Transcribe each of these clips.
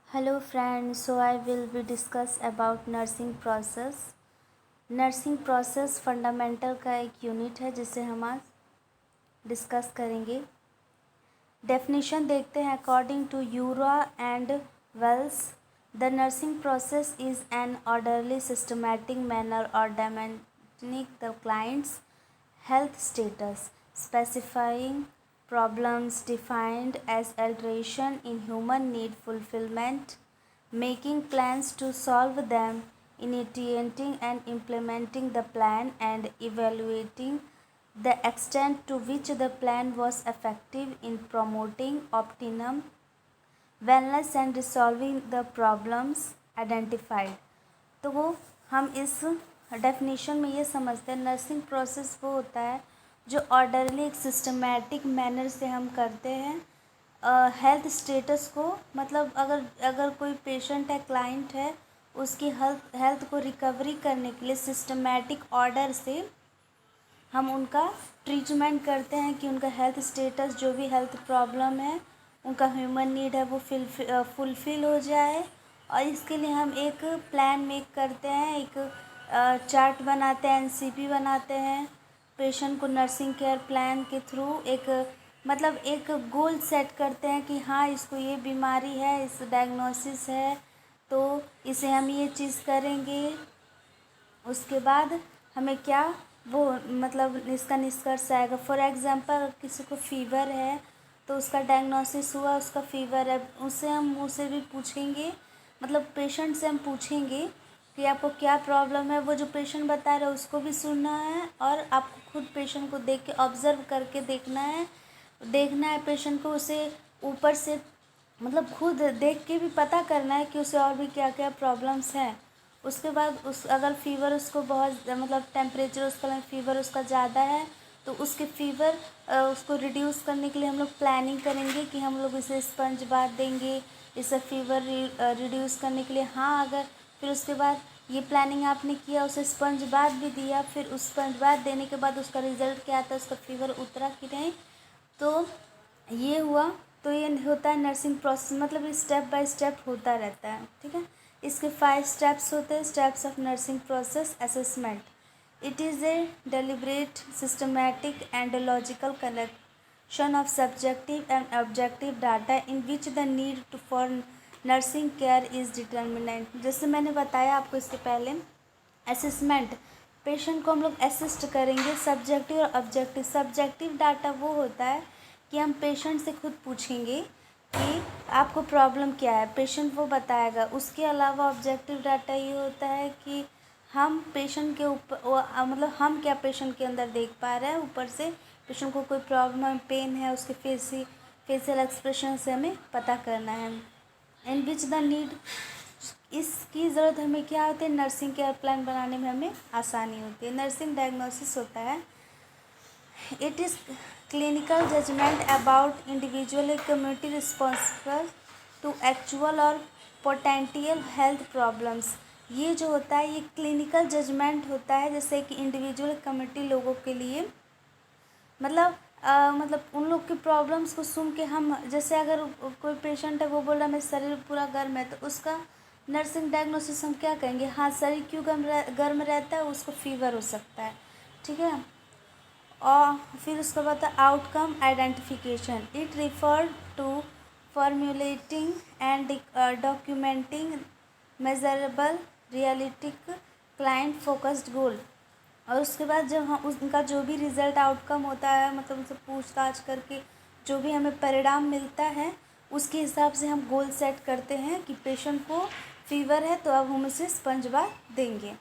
Hello friends, so I will be discuss about nursing process. Nursing process fundamental का एक unit है जिसे हम आज डिस्कस करेंगे। डेफिनेशन देखते हैं। According to Yura and Wells, the nursing process is an orderly systematic manner और determining the clients health status, specifying problems defined as alteration in human need fulfillment, making plans to solve them, initiating and implementing the plan, and evaluating the extent to which the plan was effective in promoting optimum wellness and resolving the problems identified। तो वो हम इस definition में ये समझते हैं, nursing process वो होता है जो ऑर्डरली एक सिस्टमैटिक मैनर से हम करते हैं हेल्थ स्टेटस को। मतलब अगर अगर कोई पेशेंट है, क्लाइंट है, उसकी हेल्थ को रिकवरी करने के लिए सिस्टमैटिक ऑर्डर से हम उनका ट्रीटमेंट करते हैं कि उनका हेल्थ स्टेटस, जो भी हेल्थ प्रॉब्लम है, उनका ह्यूमन नीड है, वो फुलफ़िल हो जाए। और इसके लिए हम एक प्लान मेक करते हैं, एक चार्ट बनाते हैं, एनसीपी बनाते हैं। पेशेंट को नर्सिंग केयर प्लान के थ्रू एक मतलब एक गोल सेट करते हैं कि हाँ, इसको ये बीमारी है, इस डायग्नोसिस है, तो इसे हम ये चीज़ करेंगे। उसके बाद हमें क्या वो मतलब इसका निष्कर्ष आएगा। फॉर एग्ज़ाम्पल, किसी को फ़ीवर है तो उसका डायग्नोसिस हुआ, उसका फ़ीवर है, उससे हम मुझसे भी पूछेंगे, मतलब पेशेंट से हम पूछेंगे कि आपको क्या प्रॉब्लम है। वो जो पेशेंट बता रहा है उसको भी सुनना है और आपको खुद पेशेंट को देख के ऑब्ज़र्व करके देखना है पेशेंट को। उसे ऊपर से मतलब खुद देख के भी पता करना है कि उसे और भी क्या क्या प्रॉब्लम्स हैं। उसके बाद उस अगर फ़ीवर उसको बहुत मतलब टेम्परेचर उसका फ़ीवर उसका ज़्यादा है तो उसके फ़ीवर उसको रिड्यूस करने के लिए हम लोग प्लानिंग करेंगे कि हम लोग इसे स्पंज बाथ देंगे, इसे फ़ीवर रिड्यूस करने के लिए। हाँ, अगर फिर उसके बाद ये प्लानिंग आपने किया, उसे स्पंज बाथ भी दिया, फिर उस स्पंज बाथ देने के बाद उसका रिज़ल्ट क्या आता है, उसका फ़ीवर उतरा कि नहीं, तो ये हुआ। तो ये होता है नर्सिंग प्रोसेस, मतलब ये स्टेप बाय स्टेप होता रहता है। ठीक है, इसके 5 स्टेप्स होते हैं। Steps of nursing process assessment, it is a deliberate systematic and logical collection of subjective and objective data in which the need to for nursing care is determinant. जैसे मैंने बताया आपको इसके पहले, असेसमेंट, पेशेंट को हम लोग असिस्ट करेंगे। सब्जेक्टिव और ऑब्जेक्टिव, सब्जेक्टिव डाटा वो होता है कि हम पेशेंट से खुद पूछेंगे कि आपको प्रॉब्लम क्या है, पेशेंट वो बताएगा। उसके अलावा ऑब्जेक्टिव डाटा ये होता है कि हम पेशेंट के ऊपर मतलब हम क्या पेशेंट के अंदर देख पा रहे हैं, ऊपर से पेशेंट को कोई प्रॉब्लम है, पेन है, उसके फेशियल एक्सप्रेशन से हमें पता करना है। इन विच द नीड, इसकी ज़रूरत हमें क्या होती है, नर्सिंग केयर प्लान बनाने में हमें आसानी होती है। नर्सिंग डायग्नोसिस होता है, it is clinical judgment about individual community responsible to actual और पोटेंशियल हेल्थ प्रॉब्लम्स। ये जो होता है ये क्लिनिकल जजमेंट होता है, जैसे कि इंडिविजुअल कम्युनिटी लोगों के लिए, मतलब उन लोग की प्रॉब्लम्स को सुन के हम, जैसे अगर कोई पेशेंट है वो बोल रहा है मेरा शरीर पूरा गर्म है, तो उसका नर्सिंग डायग्नोसिस हम क्या कहेंगे, हाँ शरीर क्यों गर्म रहता है, उसको फीवर हो सकता है। ठीक है, और फिर उसके बाद outcome identification, it refer to formulating and documenting measurable realistic client focused goal. और उसके बाद जब हम उनका जो भी रिज़ल्ट आउटकम होता है, मतलब उनसे पूछताछ करके जो भी हमें परिणाम मिलता है, उसके हिसाब से हम गोल सेट करते हैं कि पेशेंट को फीवर है तो अब हम उसे स्पंज बाथ देंगे।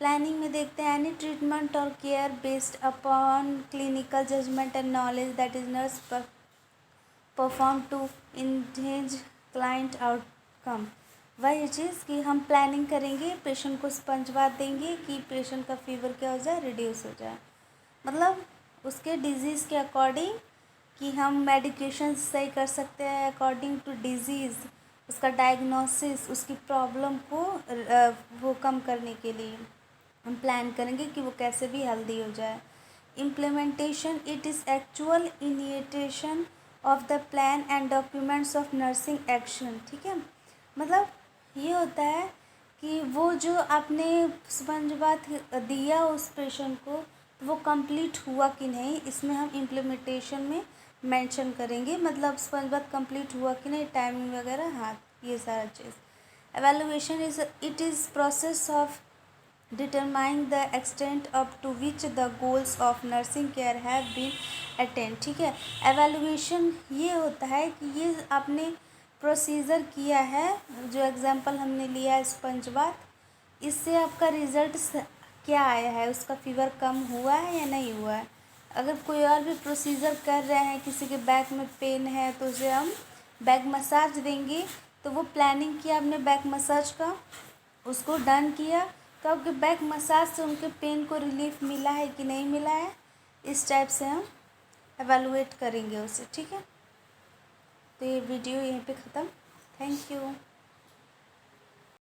प्लानिंग में देखते हैं, एनी ट्रीटमेंट और care based upon clinical judgement and knowledge that is nurse perform to enhance client outcome. वही चीज़ कि हम प्लानिंग करेंगे, पेशेंट को स्पंज बाथ देंगे कि पेशेंट का फीवर क्या हो जाए, रिड्यूस हो जाए। मतलब उसके डिज़ीज़ के अकॉर्डिंग कि हम मेडिकेशन सही कर सकते हैं अकॉर्डिंग टू डिज़ीज़, उसका डायग्नोसिस, उसकी प्रॉब्लम को वो कम करने के लिए हम प्लान करेंगे कि वो कैसे भी हेल्दी हो जाए। Implementation, it is actual initiation of the plan and documents of nursing action. ठीक है, मतलब ये होता है कि वो जो आपने स्पंज बाथ दिया उस पेशेंट को, तो वो कंप्लीट हुआ कि नहीं, इसमें हम इम्प्लीमेंटेशन में मेंशन करेंगे। मतलब स्पंज बाथ कंप्लीट हुआ कि नहीं, टाइमिंग वगैरह, हाँ ये सारा चीज़। Evaluation it is process of determining the extent up to which the goals of nursing care have been attend. ठीक है, एवेलुएशन ये होता है कि ये आपने प्रोसीजर किया है, जो एग्जांपल हमने लिया है स्पंज बाथ, इससे आपका रिज़ल्ट क्या आया है, उसका फीवर कम हुआ है या नहीं हुआ है। अगर कोई और भी प्रोसीजर कर रहे हैं, किसी के बैक में पेन है तो उसे हम बैक मसाज देंगे, तो वो प्लानिंग किया आपने बैक मसाज का, उसको डन किया, तो आपके बैक मसाज से उनके पेन को रिलीफ मिला है कि नहीं मिला है, इस टाइप से हम एवेलुएट करेंगे उसे। ठीक है, तो ये वीडियो यहीं पे ख़त्म। Thank you.